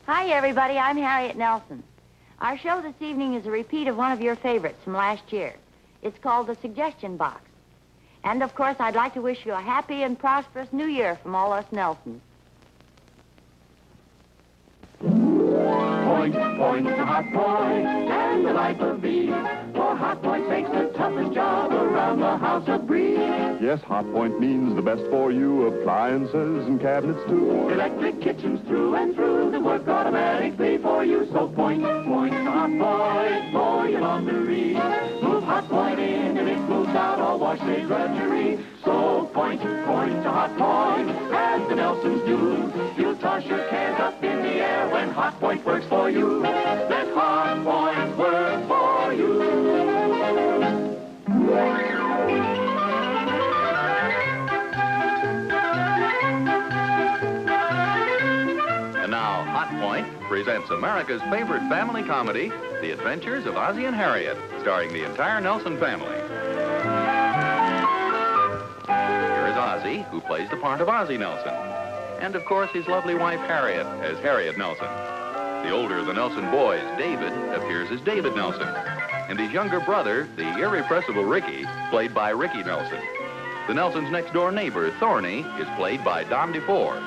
Hi, everybody. I'm Harriet Nelson. Our show this evening is a repeat of one of your favorites from last year. It's called The Suggestion Box. And, of course, I'd like to wish you a happy and prosperous New Year from all us Nelsons. Point, point, a hot point, and the life of thee. For Hot Point makes the toughest job around the house a breeze. Yes, Hot Point means the best for you. Appliances and cabinets, too. Electric kitchens through and through, the work automatically for you. So point, point, a Hot Point for your laundry. Move Hot Point in and it moves out all wash day drudgery. So point, point, a Hot Point, as the Nelsons do. You toss your cans up in the air when Hot Point works for you. Let Hot Point work for you. And now, Hot Point presents America's favorite family comedy, The Adventures of Ozzie and Harriet, starring the entire Nelson family. Here is Ozzie, who plays the part of Ozzie Nelson. And, of course, his lovely wife, Harriet, as Harriet Nelson. The older of the Nelson boys, David, appears as David Nelson. And his younger brother, the irrepressible Ricky, played by Ricky Nelson. The Nelsons' next-door neighbor, Thorny, is played by Don DeFore.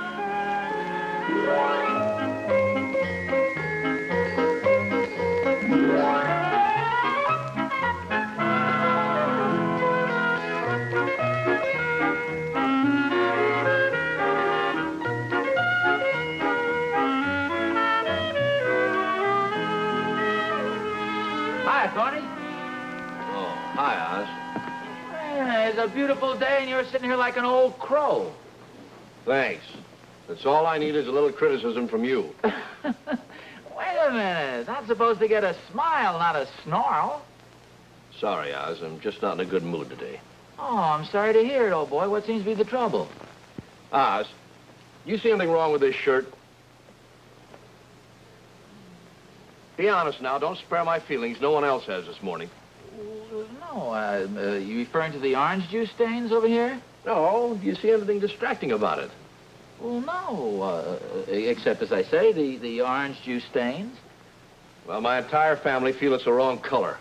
Hi, Thorny. Oh, hi, Oz. It's a beautiful day, and you're sitting here like an old crow. Thanks. That's all I need is a little criticism from you. Wait a minute. That's supposed to get a smile, not a snarl. Sorry, Oz. I'm just not in a good mood today. Oh, I'm sorry to hear it, old boy. What seems to be the trouble? Oz, you see anything wrong with this shirt? Be honest now. Don't spare my feelings. No one else has this morning. No, you referring to the orange juice stains over here? No. Do you see anything distracting about it? Well, no, except, as I say, the orange juice stains. Well, my entire family feel it's the wrong color.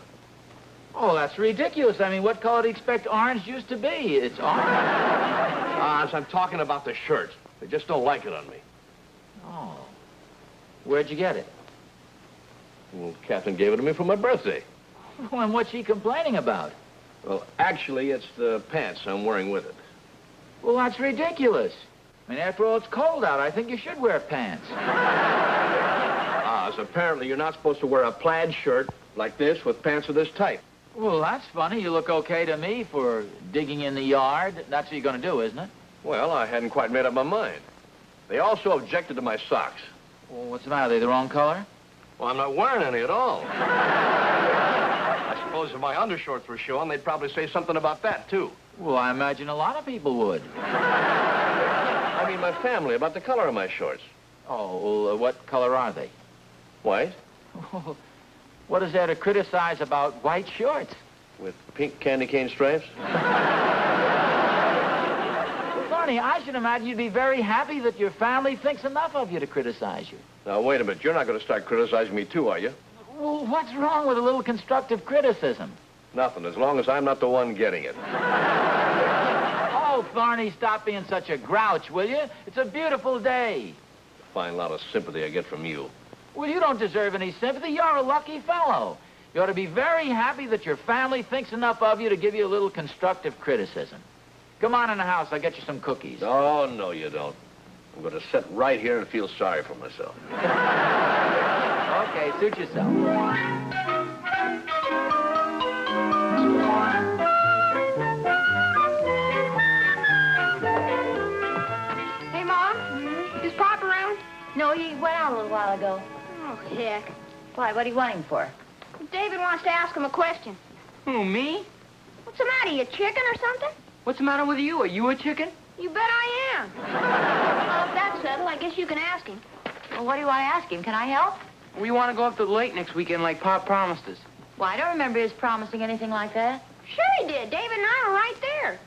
Oh, that's ridiculous. I mean, what color do you expect orange juice to be? It's orange. Oz, I'm talking about the shirt. They just don't like it on me. Oh. Where'd you get it? Well, Catherine gave it to me for my birthday. Well, and what's she complaining about? Well, actually, it's the pants I'm wearing with it. Well, that's ridiculous. I mean, after all, it's cold out. I think you should wear pants. Oz, apparently you're not supposed to wear a plaid shirt like this with pants of this type. Well, that's funny. You look okay to me for digging in the yard. That's what you're going to do, isn't it? Well, I hadn't quite made up my mind. They also objected to my socks. Well, what's the matter? Are they the wrong color? Well, I'm not wearing any at all. I suppose if my undershorts were showing, they'd probably say something about that, too. Well, I imagine a lot of people would. I mean, my family, about the color of my shorts. Oh, well, what color are they? White, What is there to criticize about white shorts? with pink candy cane stripes. Funny, I should imagine you'd be very happy that your family thinks enough of you to criticize you. Now, wait a minute. You're not going to start criticizing me, too, are you? Well, what's wrong with a little constructive criticism? Nothing, as long as I'm not the one getting it. Oh, Thorny, stop being such a grouch, will you? It's a beautiful day. Fine lot of sympathy I get from you. Well, you don't deserve any sympathy. You're a lucky fellow. You ought to be very happy that your family thinks enough of you to give you a little constructive criticism. Come on in the house. I'll get you some cookies. Oh, no, you don't. I'm going to sit right here and feel sorry for myself. Okay, suit yourself. Hey, Mom, is Pop around? No, he went out a little while ago. Oh, heck. Why, what are you wanting for? David wants to ask him a question. Who, me? What's the matter, you chicken or something? What's the matter with you? Are you a chicken? You bet I am. Well, if that's settled, I guess you can ask him. Well, what do you want to ask him? Can I help? We want to go up to the lake next weekend like Pop promised us. Well, I don't remember his promising anything like that. Sure he did. David and I were right there.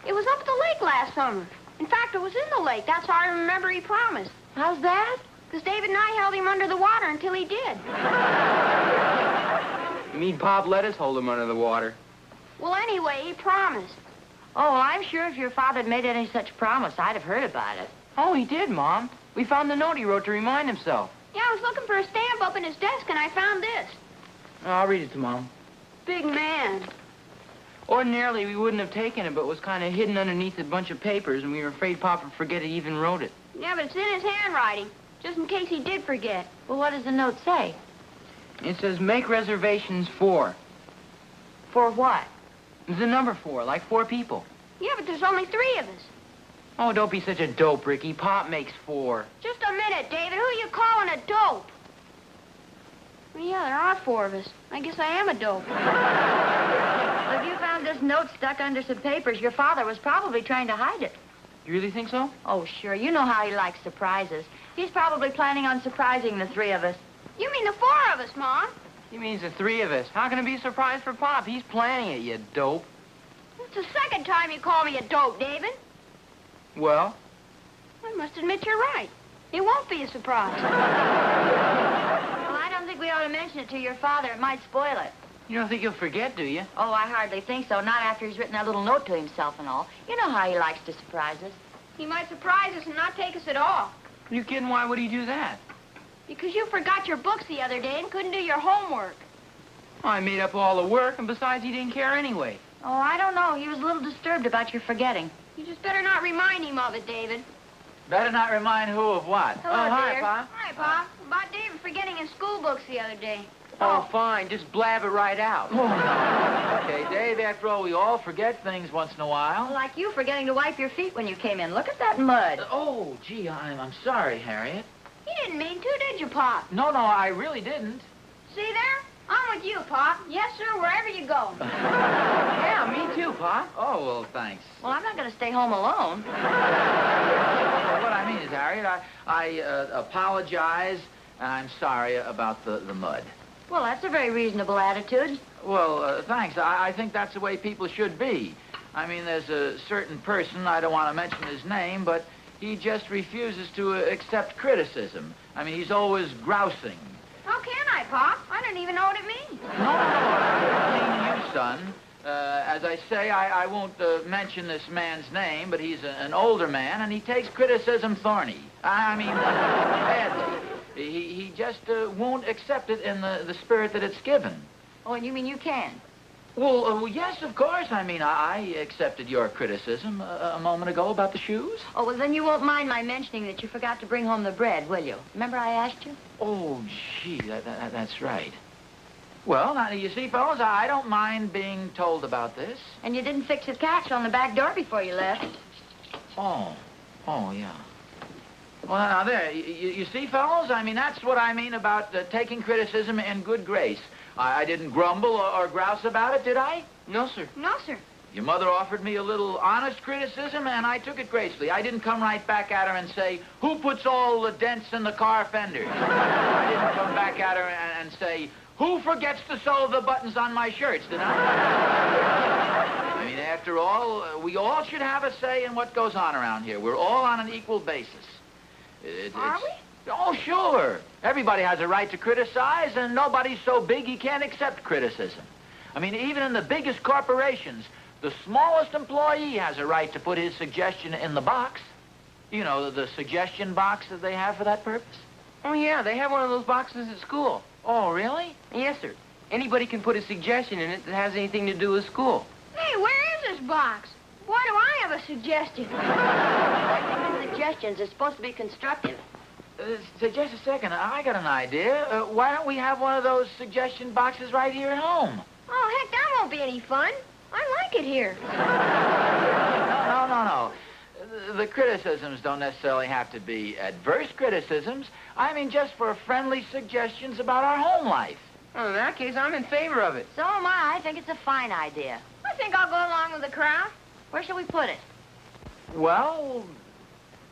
It was up at the lake last summer. In fact, it was in the lake. That's how I remember he promised. How's that? Because David and I held him under the water until he did. You mean Pop let us hold him under the water? Well, anyway, he promised. Oh, I'm sure if your father had made any such promise, I'd have heard about it. Oh, he did, Mom. We found the note he wrote to remind himself. Yeah, I was looking for a stamp up in his desk, and I found this. Oh, I'll read it to Mom. Big man. Ordinarily, we wouldn't have taken it, but it was kind of hidden underneath a bunch of papers, and we were afraid Pop would forget he even wrote it. Yeah, but it's in his handwriting, just in case he did forget. Well, what does the note say? It says, make reservations for. For what? The number 4, like 4 people. Yeah, but there's only 3 of us. Oh, don't be such a dope, Ricky. Pop makes 4. Just a minute, David. Who are you calling a dope? Well, yeah, there are 4 of us. I guess I am a dope. Well, if you found this note stuck under some papers, your father was probably trying to hide it. You really think so? Oh, sure. You know how he likes surprises. He's probably planning on surprising the 3 of us. You mean the 4 of us, Mom? He means the 3 of us. How can it be a surprise for Pop? He's planning it, you dope. It's the second time you call me a dope, David. Well? I must admit you're right. It won't be a surprise. Well, I don't think we ought to mention it to your father. It might spoil it. You don't think he'll forget, do you? Oh, I hardly think so. Not after he's written that little note to himself and all. You know how he likes to surprise us. He might surprise us and not take us at all. Are you kidding? Why would he do that? Because you forgot your books the other day and couldn't do your homework. Well, I made up all the work, and besides, he didn't care anyway. Oh, I don't know. He was a little disturbed about your forgetting. You just better not remind him of it, David. Better not remind who of what? Hello, oh, hi, dear. Pop. Hi, Pop. About David forgetting his school books the other day. Oh, fine. Just blab it right out. Oh, no. Okay, Dave, after all, we all forget things once in a while. Like you forgetting to wipe your feet when you came in. Look at that mud. Oh, gee, I'm sorry, Harriet. You didn't mean to, did you, Pop? No, I really didn't. See there? I'm with you, Pop. Yes, sir, wherever you go. Yeah, me too, Pop. Oh, well, thanks. Well, I'm not going to stay home alone. What I mean is, Harriet, I apologize, and I'm sorry about the mud. Well, that's a very reasonable attitude. Well, thanks. I think that's the way people should be. I mean, there's a certain person, I don't want to mention his name, but he just refuses to accept criticism. I mean, he's always grousing. How can I, Pop? I don't even know what it means. No, I mean you, son. As I say, I won't mention this man's name, but he's an older man, and he takes criticism thorny. I mean, badly. He just won't accept it in the spirit that it's given. Oh, and you mean you can? Well, yes, of course. I mean, I accepted your criticism a moment ago about the shoes. Oh, well, then you won't mind my mentioning that you forgot to bring home the bread, will you? Remember I asked you? Oh, gee, that's right. Well, now, you see, fellows, I don't mind being told about this. And you didn't fix the catch on the back door before you left. Oh, yeah. Well, now, there, you see, fellows, I mean, that's what I mean about taking criticism in good grace. I didn't grumble or grouse about it, did I? No, sir. No, sir. Your mother offered me a little honest criticism, and I took it gracefully. I didn't come right back at her and say, who puts all the dents in the car fenders? I didn't come back at her and say, who forgets to sew the buttons on my shirts, did I? I mean, after all, we all should have a say in what goes on around here. We're all on an equal basis. Are we? Oh, sure. Everybody has a right to criticize, and nobody's so big he can't accept criticism. I mean, even in the biggest corporations, the smallest employee has a right to put his suggestion in the box. You know, the suggestion box that they have for that purpose. Oh, yeah, they have one of those boxes at school. Oh, really? Yes, sir. Anybody can put a suggestion in it that has anything to do with school. Hey, where is this box? Why do I have a suggestion? I think the suggestions are supposed to be constructive. Just a second. I got an idea. Why don't we have one of those suggestion boxes right here at home? Oh, heck, that won't be any fun. I like it here. No. The criticisms don't necessarily have to be adverse criticisms. I mean, just for friendly suggestions about our home life. Well, in that case, I'm in favor of it. So am I. I think it's a fine idea. I think I'll go along with the crowd. Where shall we put it? Well,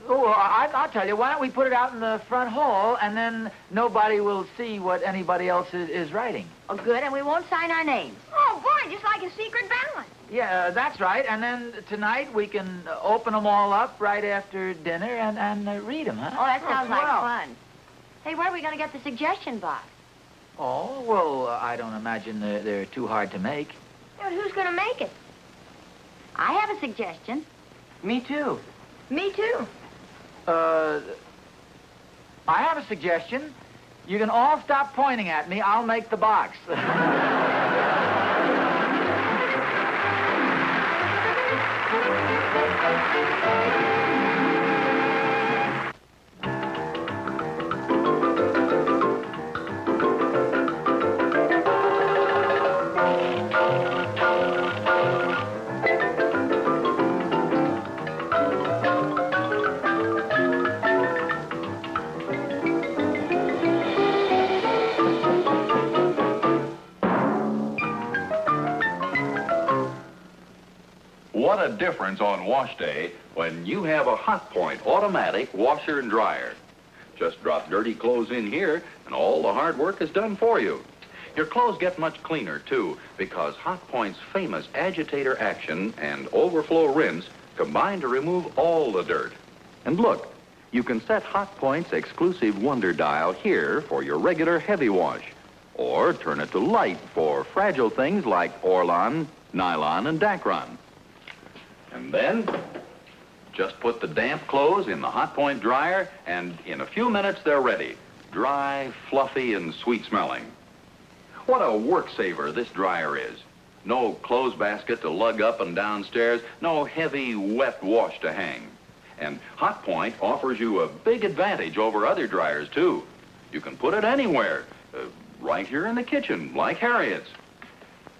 I'll tell you. Why don't we put it out in the front hall, and then nobody will see what anybody else is writing. Oh, good, and we won't sign our names. Oh, boy, just like a secret ballot. Yeah, that's right. And then tonight we can open them all up right after dinner and read them, huh? Oh, that sounds like swell. fun. Hey, where are we going to get the suggestion box? Oh, well, I don't imagine they're too hard to make. But who's going to make it? I have a suggestion. Me too. Me too. I have a suggestion. You can all stop pointing at me. I'll make the box. What a difference on wash day when you have a Hot Point automatic washer and dryer. Just drop dirty clothes in here and all the hard work is done for you. Your clothes get much cleaner too because Hot Point's famous agitator action and overflow rinse combine to remove all the dirt. And look, you can set Hot Point's exclusive Wonder Dial here for your regular heavy wash, or turn it to light for fragile things like Orlon, nylon, and Dacron. And then, just put the damp clothes in the Hot Point dryer, and in a few minutes they're ready. Dry, fluffy, and sweet-smelling. What a work saver this dryer is. No clothes basket to lug up and downstairs, no heavy, wet wash to hang. And Hot Point offers you a big advantage over other dryers, too. You can put it anywhere, right here in the kitchen, like Harriet's.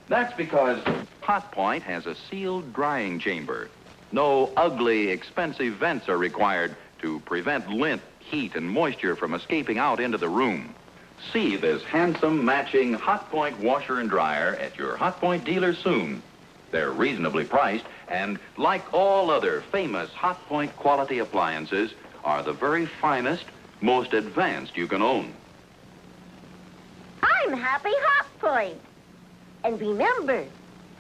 That's because Hot Point has a sealed drying chamber. No ugly, expensive vents are required to prevent lint, heat, and moisture from escaping out into the room. See this handsome, matching Hot Point washer and dryer at your Hot Point dealer soon. They're reasonably priced, and like all other famous Hot Point quality appliances, are the very finest, most advanced you can own. I'm Happy Hot Point. And remember,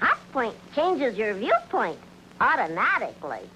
Hot Point changes your viewpoint automatically.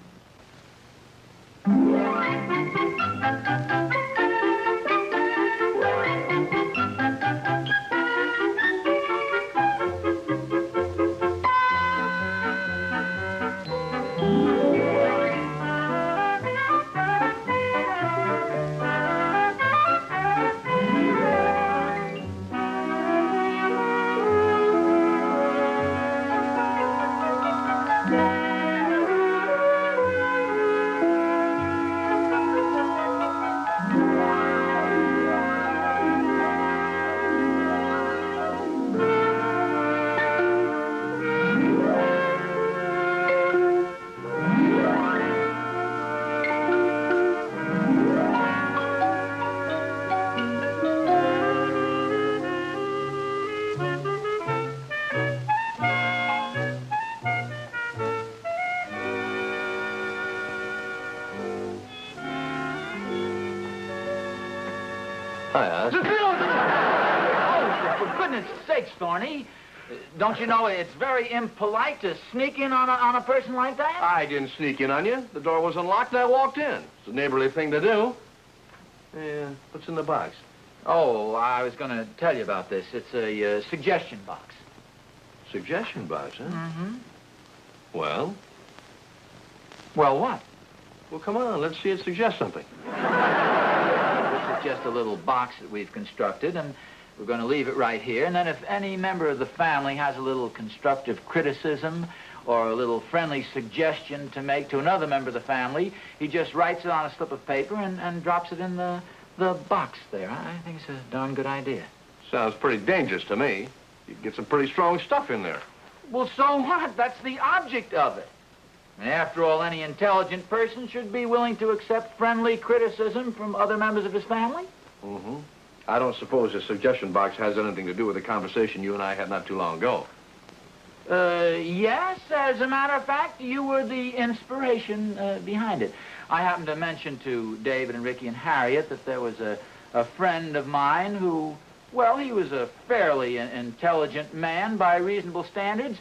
Hi, Oz. Oh, for goodness sakes, Thorny. Don't you know it's very impolite to sneak in on a person like that? I didn't sneak in on you. The door was unlocked and I walked in. It's a neighborly thing to do. Yeah, what's in the box? Oh, I was going to tell you about this. It's a suggestion box. Suggestion box, huh? Mm-hmm. Well? Well, what? Well, come on, let's see it suggest something. This is just a little box that we've constructed, and we're going to leave it right here. And then if any member of the family has a little constructive criticism or a little friendly suggestion to make to another member of the family, he just writes it on a slip of paper and drops it in the box there. I think it's a darn good idea. Sounds pretty dangerous to me. You get some pretty strong stuff in there. Well, so what? That's the object of it. And after all, any intelligent person should be willing to accept friendly criticism from other members of his family. Mm-hmm. I don't suppose the suggestion box has anything to do with the conversation you and I had not too long ago. Yes, as a matter of fact, you were the inspiration behind it. I happened to mention to David and Ricky and Harriet that there was a friend of mine who, well, he was a fairly intelligent man by reasonable standards,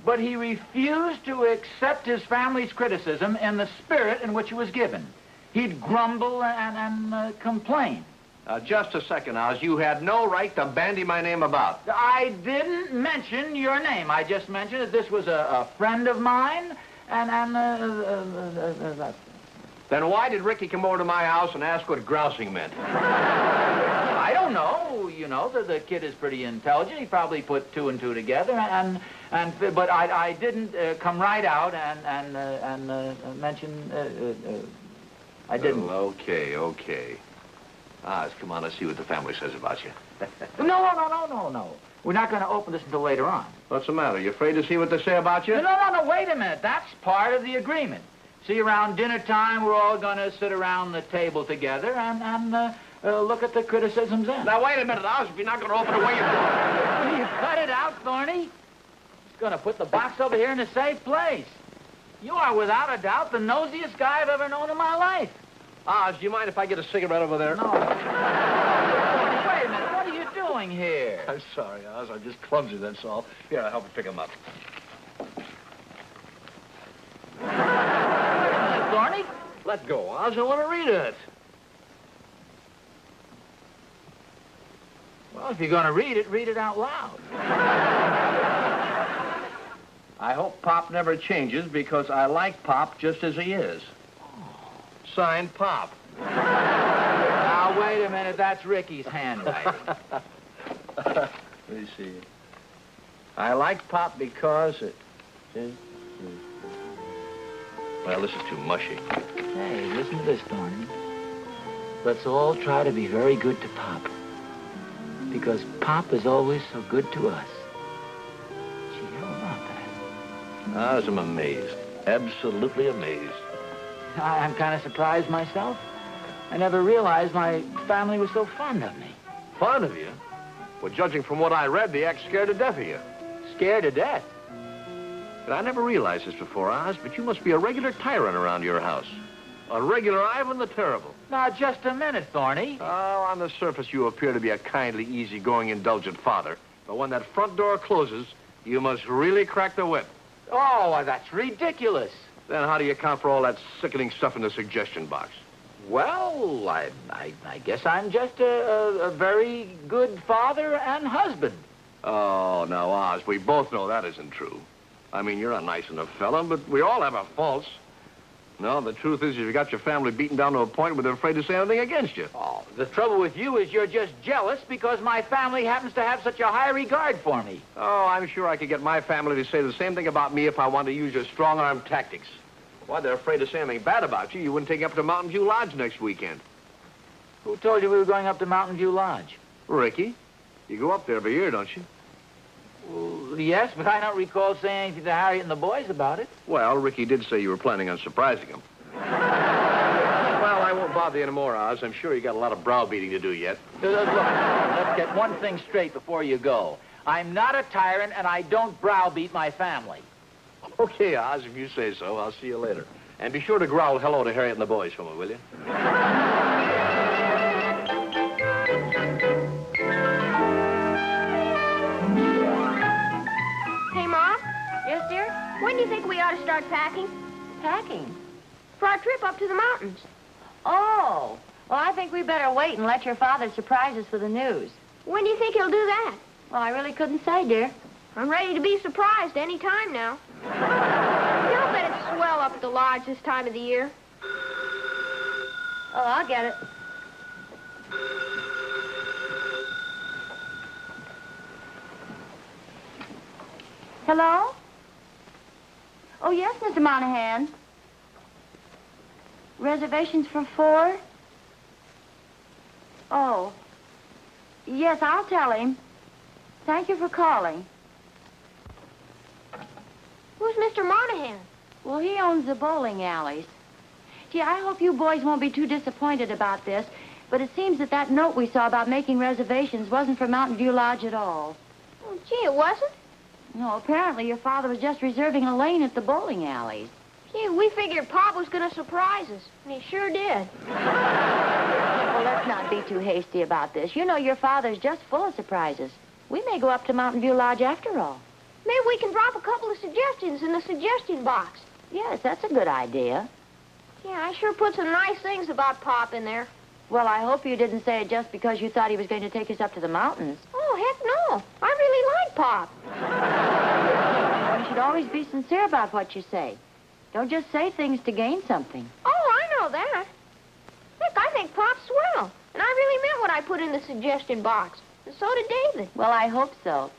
but he refused to accept his family's criticism in the spirit in which it was given. He'd grumble and complain. Just a second, Oz. You had no right to bandy my name about. I didn't mention your name. I just mentioned that this was a friend of mine, and Then why did Ricky come over to my house and ask what grousing meant? I don't know. You know, the kid is pretty intelligent. He probably put two and two together, but I didn't come right out and mention. I didn't. Oh, okay. Oz, come on, let's see what the family says about you. No. We're not going to open this until later on. What's the matter? You afraid to see what they say about you? No, wait a minute. That's part of the agreement. See, around dinner time, we're all going to sit around the table together and look at the criticisms then. Now, wait a minute, Oz. If you're not going to open it, where you going? Will you cut it out, Thorny? He's going to put the box over here in a safe place. You are, without a doubt, the nosiest guy I've ever known in my life. Oz, do you mind if I get a cigarette over there? No. Wait a minute. What are you doing here? I'm sorry, Oz. I'm just clumsy, that's all. Here, I'll help you pick them up. Wait a minute, Thorny. Let go, Oz. I want to read it. Well, if you're going to read it out loud. I hope Pop never changes because I like Pop just as he is. Signed, Pop. Now, wait a minute. That's Ricky's handwriting. Let me see. I like Pop because it... Well, this is too mushy. Hey, listen to this, Thorny. Let's all try to be very good to Pop. Because Pop is always so good to us. Gee, how about that? Oz, I'm amazed. Absolutely amazed. I'm kind of surprised myself. I never realized my family was so fond of me. Fond of you? Well, judging from what I read, they act scared to death of you. Scared to death? But I never realized this before, Oz, but you must be a regular tyrant around your house. A regular Ivan the Terrible. Now, just a minute, Thorny. Oh, on the surface, you appear to be a kindly, easygoing, indulgent father. But when that front door closes, you must really crack the whip. Oh, that's ridiculous. Then how do you account for all that sickening stuff in the suggestion box? Well, I guess I'm just a very good father and husband. Oh, now, Oz, we both know that isn't true. I mean, you're a nice enough fella, but we all have our faults. No, the truth is you've got your family beaten down to a point where they're afraid to say anything against you. Oh, the trouble with you is you're just jealous because my family happens to have such a high regard for me. Oh, I'm sure I could get my family to say the same thing about me if I wanted to use your strong-arm tactics. Why, they're afraid to say anything bad about you. You wouldn't take up to Mountain View Lodge next weekend. Who told you we were going up to Mountain View Lodge? Ricky. You go up there every year, don't you? Well, yes, but I don't recall saying anything to Harriet and the boys about it. Well, Ricky did say you were planning on surprising him. Well, I won't bother you anymore, Oz. I'm sure you got a lot of browbeating to do yet. Look, let's get one thing straight before you go. I'm not a tyrant, and I don't browbeat my family. Okay, Oz, if you say so. I'll see you later. And be sure to growl hello to Harriet and the boys for me, will you? Hey, Mom, Yes, dear? when do you think we ought to start packing? Packing. For our trip up to the mountains. Oh. Well, I think we better wait and let your father surprise us with the news. When do you think he'll do that? Well, I really couldn't say, dear. I'm ready to be surprised any time now. I'll bet it's swell up at the lodge this time of the year. Oh, I'll get it. Hello? Oh, yes, Mr. Monahan. Reservations for 4? Oh. Yes, I'll tell him. Thank you for calling. Who's Mr. Monahan? Well, he owns the bowling alleys. Gee, I hope you boys won't be too disappointed about this, but it seems that note we saw about making reservations wasn't for Mountain View Lodge at all. Oh, gee, it wasn't? No, apparently your father was just reserving a lane at the bowling alleys. Gee, we figured Pop was going to surprise us, and he sure did. Well, let's not be too hasty about this. You know your father's just full of surprises. We may go up to Mountain View Lodge after all. Maybe we can drop a couple of suggestions in the suggestion box. Yes, that's a good idea. Yeah, I sure put some nice things about Pop in there. Well, I hope you didn't say it just because you thought he was going to take us up to the mountains. Oh, heck no. I really like Pop. You should always be sincere about what you say. Don't just say things to gain something. Oh, I know that. Look, I think Pop's swell. And I really meant what I put in the suggestion box. And so did David. Well, I hope so.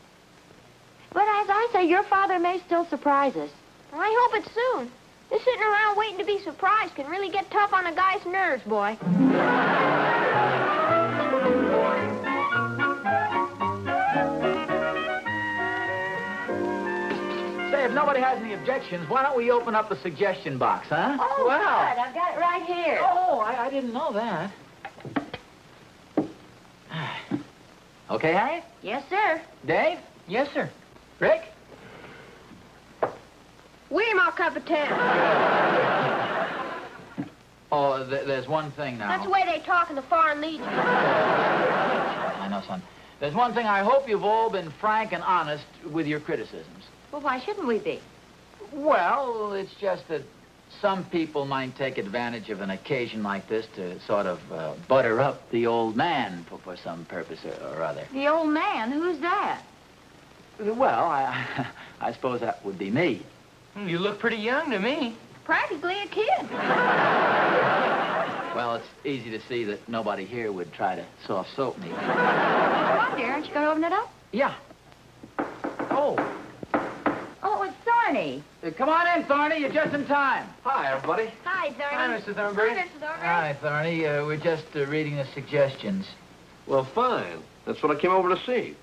But as I say, your father may still surprise us. Well, I hope it's soon. This sitting around waiting to be surprised can really get tough on a guy's nerves, boy. Say, if nobody has any objections, why don't we open up the suggestion box, huh? Oh, good. I've got it right here. Oh, I didn't know that. Okay, Harriet? Yes, sir. Dave? Yes, sir. Rick? William, I'll cup of 10. Oh, there's one thing now. That's the way they talk in the Foreign Legion. I know, son. There's one thing. I hope you've all been frank and honest with your criticisms. Well, why shouldn't we be? Well, it's just that some people might take advantage of an occasion like this to sort of butter up the old man for some purpose or other. The old man? Who's that? Well, I suppose that would be me. You look pretty young to me. Practically a kid. Well, it's easy to see that nobody here would try to soft soap me. Come on, dear. Aren't you going to open it up? Yeah. Oh. Oh, it's Thorny. Come on in, Thorny. You're just in time. Hi, everybody. Hi, Thorny. Hi, Mr. Thornberry. Hi, Mr. Thornberry. Hi, Thorny. We're just reading the suggestions. Well, fine. That's what I came over to see.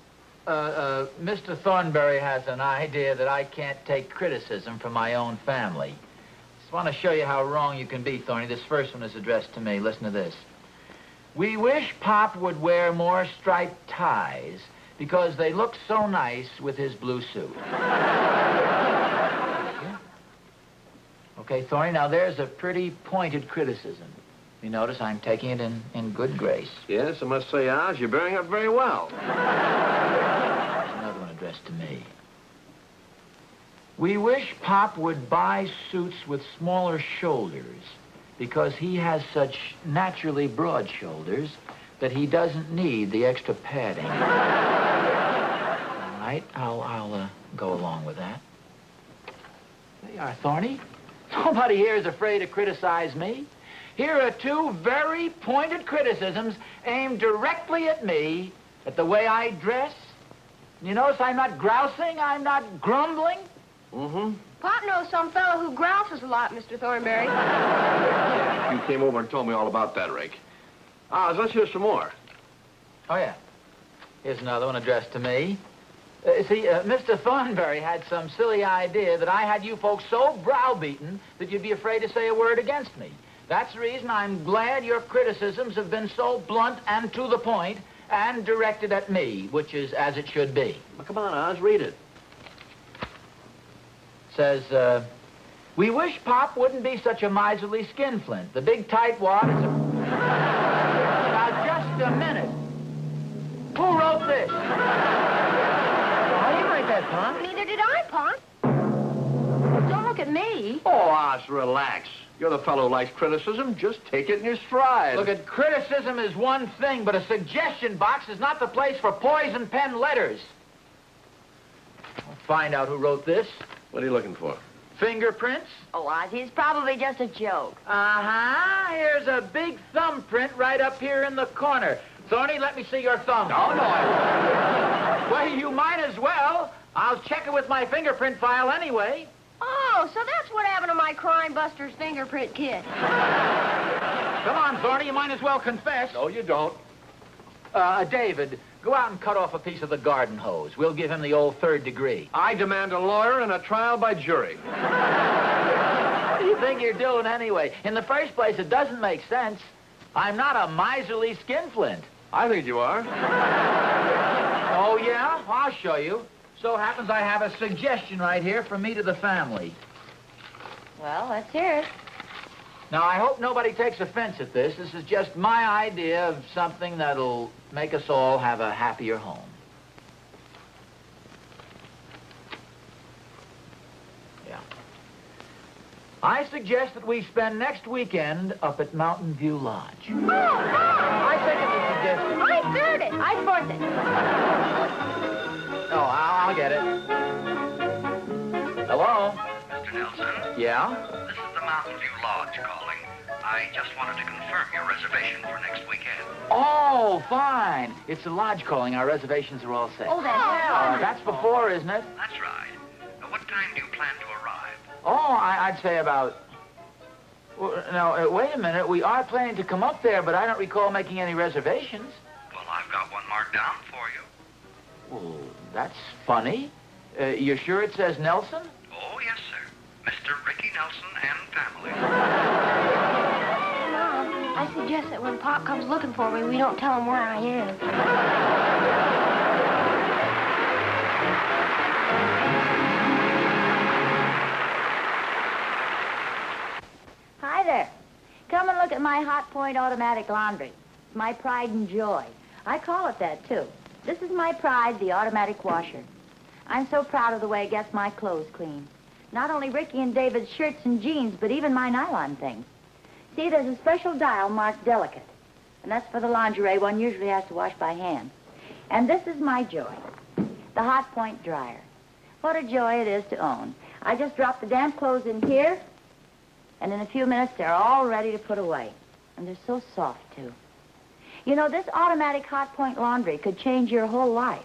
Mr. Thornberry has an idea that I can't take criticism from my own family. Just want to show you how wrong you can be, Thorny. This first one is addressed to me. Listen to this. We wish Pop would wear more striped ties because they look so nice with his blue suit. Okay, Thorny, now there's a pretty pointed criticism. You notice I'm taking it in good grace. Yes, I must say, Oz, you're bearing up very well. Another one addressed to me. We wish Pop would buy suits with smaller shoulders because he has such naturally broad shoulders that he doesn't need the extra padding. All right, I'll go along with that. There you are, Thorny. Nobody here is afraid to criticize me. Here are two very pointed criticisms aimed directly at me, at the way I dress. You notice I'm not grousing, I'm not grumbling. Mm-hmm. Pop knows some fellow who grouses a lot, Mr. Thornberry. You came over and told me all about that, Rick. Oz, let's hear some more. Oh, yeah. Here's another one addressed to me. Mr. Thornberry had some silly idea that I had you folks so browbeaten that you'd be afraid to say a word against me. That's the reason I'm glad your criticisms have been so blunt and to the point and directed at me, which is as it should be. Well, come on, Oz, read it. Says, we wish Pop wouldn't be such a miserly skinflint. The big tightwad is a... Now, just a minute. Who wrote this? I didn't write that, Pop. Neither did I, Pop. Don't look at me. Oh, Oz, relax. You're the fellow who likes criticism. Just take it in your stride. Look, criticism is one thing, but a suggestion box is not the place for poison pen letters. I'll find out who wrote this. What are you looking for? Fingerprints? Oh, Ozzie, it's probably just a joke. Uh-huh. Here's a big thumbprint right up here in the corner. Thorny, let me see your thumb. No, I won't. Well, you might as well. I'll check it with my fingerprint file anyway. Oh, so that's what happened to my Crime Busters fingerprint kit. Come on, Thorny, you might as well confess. No, you don't. David, go out and cut off a piece of the garden hose. We'll give him the old 3rd degree. I demand a lawyer and a trial by jury. What do you think you're doing anyway? In the first place, it doesn't make sense. I'm not a miserly skinflint. I think you are. Oh, yeah? I'll show you. So happens I have a suggestion right here from me to the family. Well, let's hear it. Now, I hope nobody takes offense at this. This is just my idea of something that'll make us all have a happier home. Yeah. I suggest that we spend next weekend up at Mountain View Lodge. Oh, I second the suggestion. I third it. I fourth it. Oh, I'll get it. Hello? Mr. Nelson, Yeah? this is the Mountain View Lodge calling. I just wanted to confirm your reservation for next weekend. Oh, fine. It's the lodge calling. Our reservations are all set. Oh, that's That's before, isn't it? That's right. What time do you plan to arrive? Oh, I'd say about... Well, now, wait a minute. We are planning to come up there, but I don't recall making any reservations. Well, I've got one marked down for you. Well, that's funny. You sure it says Nelson? Oh, yes, sir. Mr. Ricky Nelson and family. Mom, I suggest that when Pop comes looking for me, we don't tell him where I am. Hi there. Come and look at my Hot Point automatic laundry. It's my pride and joy. I call it that, too. This is my pride, the automatic washer. I'm so proud of the way it gets my clothes clean. Not only Ricky and David's shirts and jeans, but even my nylon things. See, there's a special dial marked delicate. And that's for the lingerie one usually has to wash by hand. And this is my joy, the Hot Point dryer. What a joy it is to own. I just drop the damp clothes in here, and in a few minutes, they're all ready to put away. And they're so soft, too. You know, this automatic Hot Point laundry could change your whole life.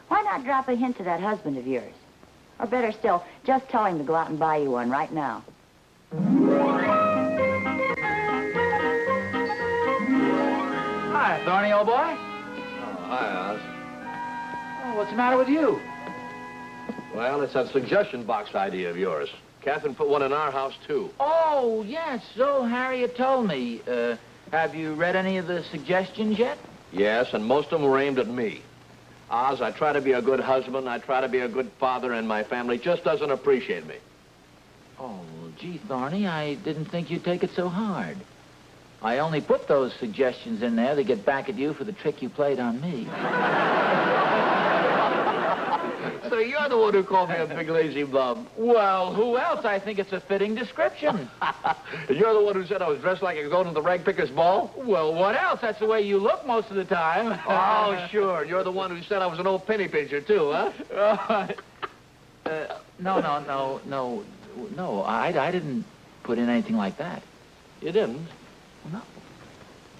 Why not drop a hint to that husband of yours? Or better still, just tell him to go out and buy you one right now. Hi, Thorny, old boy. Oh, hi, Oz. Oh, what's the matter with you? Well, it's that suggestion box idea of yours. Catherine put one in our house, too. Oh, yes, so Harriet told me. Have you read any of the suggestions yet? Yes, and most of them were aimed at me. Oz, I try to be a good husband, I try to be a good father, and my family just doesn't appreciate me. Oh, gee, Thorny, I didn't think you'd take it so hard. I only put those suggestions in there to get back at you for the trick you played on me. So you're the one who called me a big lazy bum. Well, who else? I think it's a fitting description. You're the one who said I was dressed like I was going to the rag picker's ball? Well, what else? That's the way you look most of the time. Oh, sure. You're the one who said I was an old penny pincher, too, huh? No, I didn't put in anything like that. You didn't? No.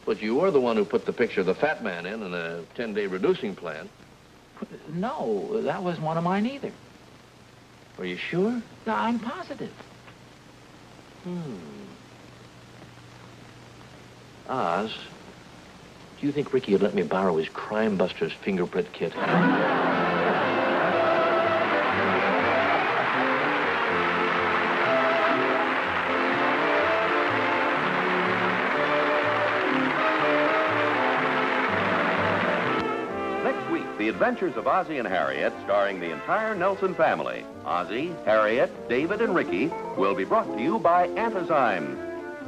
But you were the one who put the picture of the fat man in a 10-day reducing plan. No, that wasn't one of mine either. Are you sure? I'm positive. Oz, do you think Ricky would let me borrow his Crime Busters fingerprint kit? The Adventures of Ozzie and Harriet, starring the entire Nelson family. Ozzie, Harriet, David, and Ricky will be brought to you by Antazyme.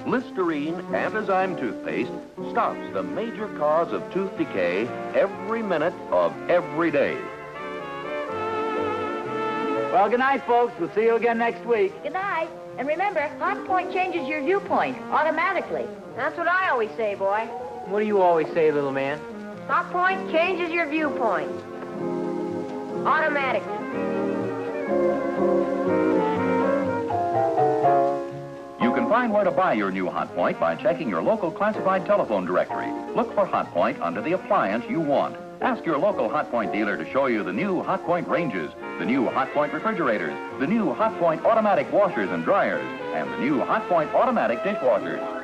Listerine Antazyme toothpaste stops the major cause of tooth decay every minute of every day. Well, good night, folks. We'll see you again next week. Good night. And remember, Hot Point changes your viewpoint automatically. That's what I always say, boy. What do you always say, little man? Hot Point changes your viewpoint. Automatically. You can find where to buy your new Hot Point by checking your local classified telephone directory. Look for Hot Point under the appliance you want. Ask your local Hot Point dealer to show you the new Hot Point ranges, the new Hot Point refrigerators, the new Hot Point automatic washers and dryers, and the new Hot Point automatic dishwashers.